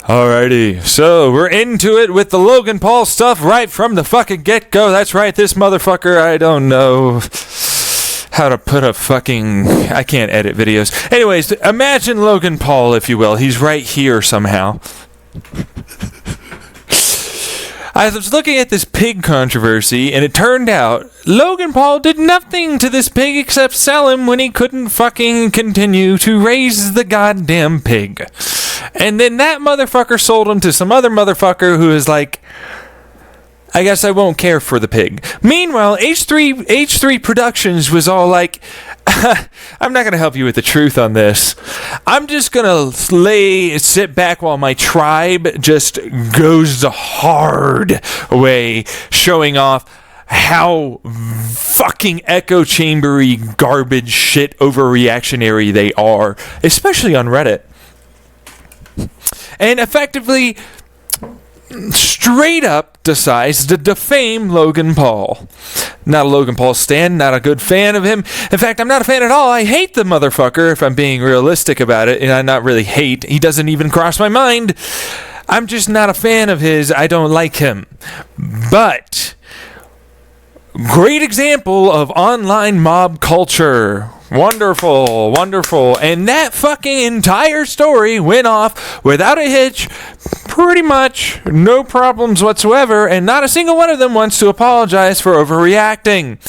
Alrighty, so we're into it with the Logan Paul stuff right from the fucking get-go. That's right, this motherfucker, I don't know how to put a fucking... I can't edit videos. Anyways, imagine Logan Paul, if you will. He's right here somehow. I was looking at this pig controversy, and it turned out Logan Paul did nothing to this pig except sell him when he couldn't fucking continue to raise the goddamn pig. And then that motherfucker sold him to some other motherfucker who is like, I guess I won't care for the pig. Meanwhile, H3 Productions was all like, I'm not going to help you with the truth on this. I'm just going to sit back while my tribe just goes the hard way, showing off how fucking echo chambery garbage shit overreactionary they are, especially on Reddit. And effectively, straight up decides to defame Logan Paul. Not a Logan Paul stan, not a good fan of him. In fact, I'm not a fan at all. I hate the motherfucker, if I'm being realistic about it. And I not really hate. He doesn't even cross my mind. I'm just not a fan of his. I don't like him. But great example of online mob culture. Wonderful, wonderful. And that fucking entire story went off without a hitch, pretty much no problems whatsoever, and not a single one of them wants to apologize for overreacting.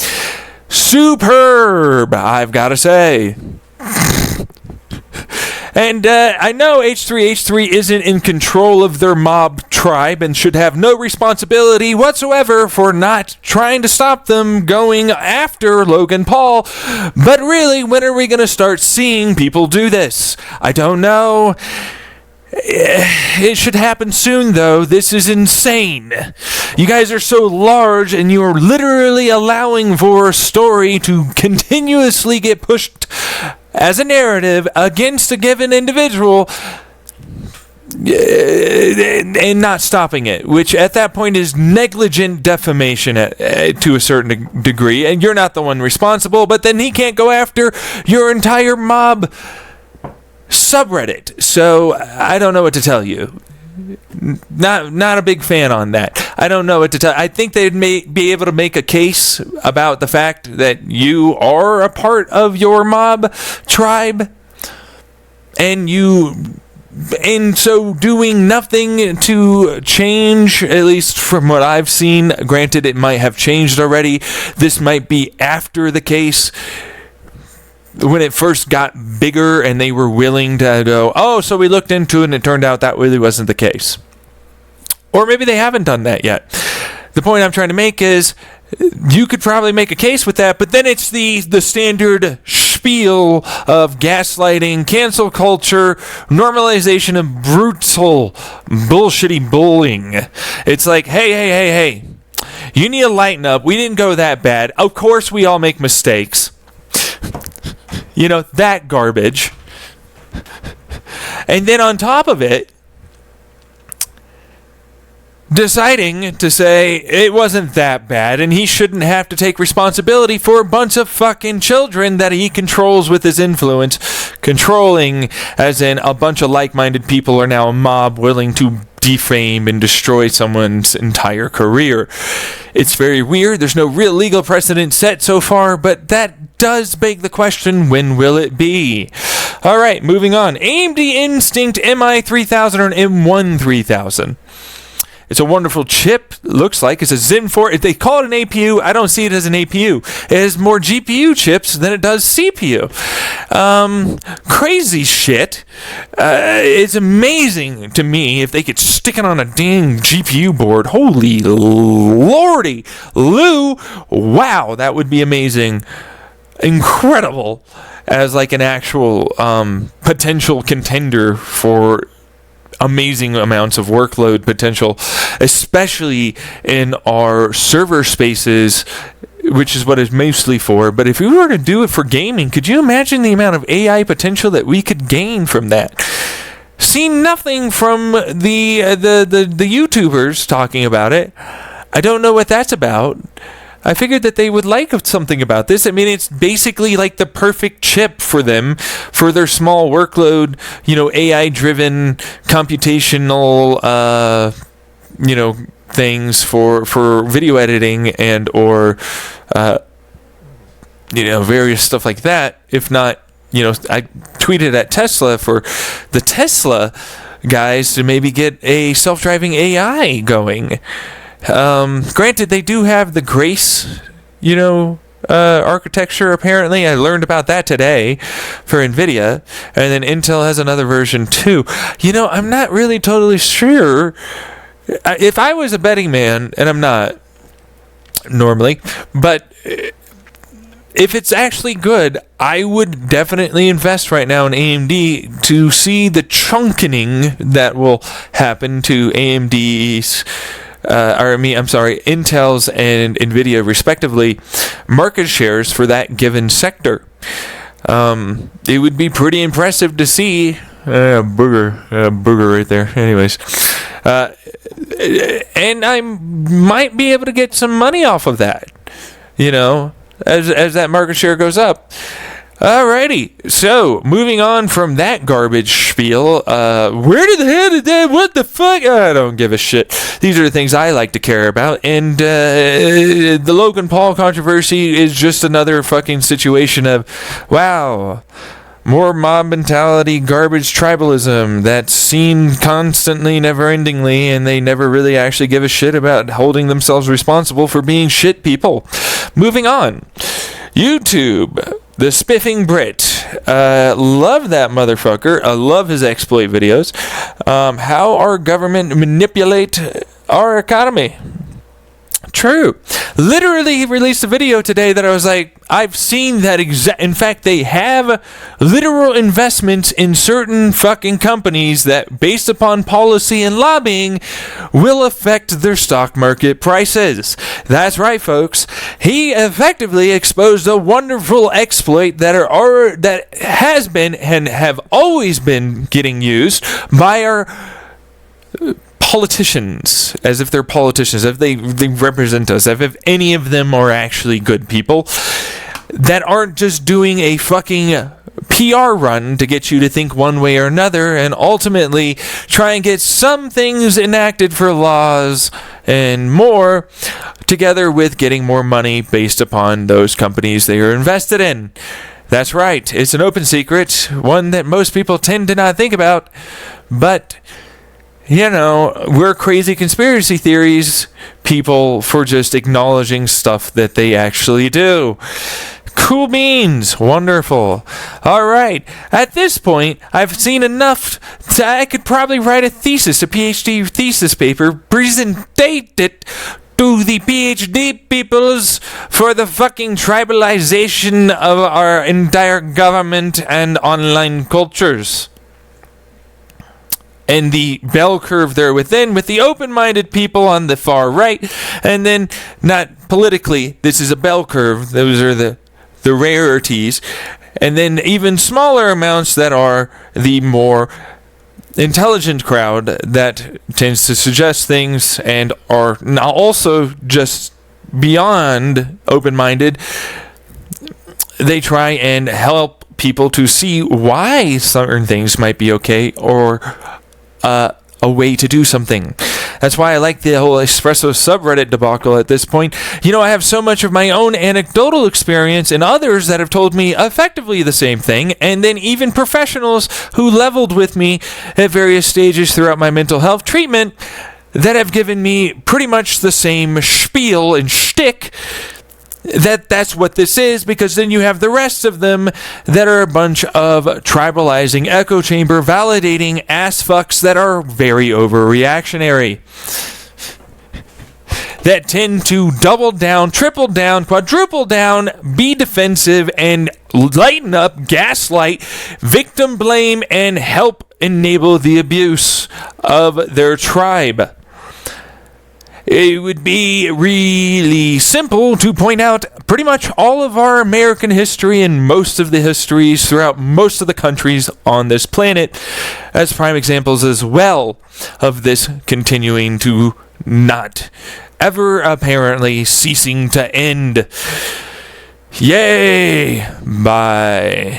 Superb, I've got to say. And I know H3 isn't in control of their mob tribe and should have no responsibility whatsoever for not trying to stop them going after Logan Paul. But really, when are we going to start seeing people do this? I don't know. It should happen soon, though. This is insane. You guys are so large, and you are literally allowing for a story to continuously get pushed as a narrative against a given individual and not stopping it, which at that point is negligent defamation to a certain degree, and you're not the one responsible, but then he can't go after your entire mob subreddit. So I don't know what to tell you. Not a big fan on that. I don't know what to tell. I think they'd be able to make a case about the fact that you are a part of your mob tribe, and so doing nothing to change, at least from what I've seen. Granted, it might have changed already. This might be after the case, when it first got bigger and they were willing to go, oh, so we looked into it and it turned out that really wasn't the case. Or maybe they haven't done that yet. The point I'm trying to make is you could probably make a case with that, but then it's the standard spiel of gaslighting, cancel culture, normalization of brutal, bullshitty bullying. It's like, hey, you need to lighten up. We didn't go that bad. Of course we all make mistakes. You know, that garbage. And then on top of it, deciding to say it wasn't that bad and he shouldn't have to take responsibility for a bunch of fucking children that he controls with his influence. Controlling, as in a bunch of like-minded people are now a mob willing to defame and destroy someone's entire career. It's very weird. There's no real legal precedent set so far, but that does beg the question, when will it be? All right, moving on. AMD Instinct MI3000 or M1 3000. It's a wonderful chip, looks like. It's a Zen 4. If they call it an APU, I don't see it as an APU. It has more GPU chips than it does CPU. Crazy shit. It's amazing to me if they could stick it on a dang GPU board. Holy lordy. Lou. Wow, that would be amazing. Incredible as like an actual potential contender for amazing amounts of workload potential, especially in our server spaces, which is what it's mostly for. But if we were to do it for gaming, could you imagine the amount of AI potential that we could gain from that? Seen nothing from the YouTubers talking about it. I don't know what that's about. I figured that they would like something about this. I mean, it's basically like the perfect chip for them, for their small workload, AI-driven computational, things for video editing and or, various stuff like that. If not, I tweeted at Tesla for the Tesla guys to maybe get a self-driving AI going. Granted, they do have the Grace, architecture, apparently. I learned about that today for NVIDIA. And then Intel has another version too. I'm not really totally sure. If I was a betting man, and I'm not normally, but if it's actually good, I would definitely invest right now in AMD to see the chunkening that will happen to AMD's, Intel's and NVIDIA respectively, market shares for that given sector. It would be pretty impressive to see. Booger right there. Anyways. And I might be able to get some money off of that, as that market share goes up. Alrighty, so moving on from that garbage spiel, where the hell did that? What the fuck? I don't give a shit. These are the things I like to care about, and the Logan Paul controversy is just another fucking situation of, wow, more mob mentality, garbage tribalism that's seen constantly, never-endingly, and they never really actually give a shit about holding themselves responsible for being shit people. Moving on. YouTube. The Spiffing Brit. Love that motherfucker. I love his exploit videos. How our government manipulate our economy. True. Literally, he released a video today that I was like, I've seen that in fact, they have literal investments in certain fucking companies that, based upon policy and lobbying, will affect their stock market prices. That's right, folks. He effectively exposed a wonderful exploit that has been and have always been getting used by our politicians, as if they're politicians, as if they represent us, as if any of them are actually good people that aren't just doing a fucking PR run to get you to think one way or another and ultimately try and get some things enacted for laws and more, together with getting more money based upon those companies they are invested in. That's right, it's an open secret, one that most people tend to not think about, but we're crazy conspiracy theories people for just acknowledging stuff that they actually do. Cool beans. Wonderful. All right. At this point, I've seen enough I could probably write a PhD thesis paper, present it to the PhD peoples for the fucking tribalization of our entire government and online cultures. And the bell curve there within, with the open-minded people on the far right, and then, not politically, this is a bell curve, those are the rarities, and then even smaller amounts that are the more intelligent crowd that tends to suggest things and are now also just beyond open-minded. They try and help people to see why certain things might be okay or a way to do something. That's why I like the whole espresso subreddit debacle at this point. I have so much of my own anecdotal experience and others that have told me effectively the same thing, and then even professionals who leveled with me at various stages throughout my mental health treatment that have given me pretty much the same spiel and shtick that's what this is, because then you have the rest of them that are a bunch of tribalizing echo chamber validating ass fucks that are very overreactionary, that tend to double down, triple down, quadruple down, be defensive, and lighten up, gaslight, victim blame, and help enable the abuse of their tribe. It would be really simple to point out pretty much all of our American history and most of the histories throughout most of the countries on this planet as prime examples as well of this continuing to not ever apparently ceasing to end. Yay! Bye.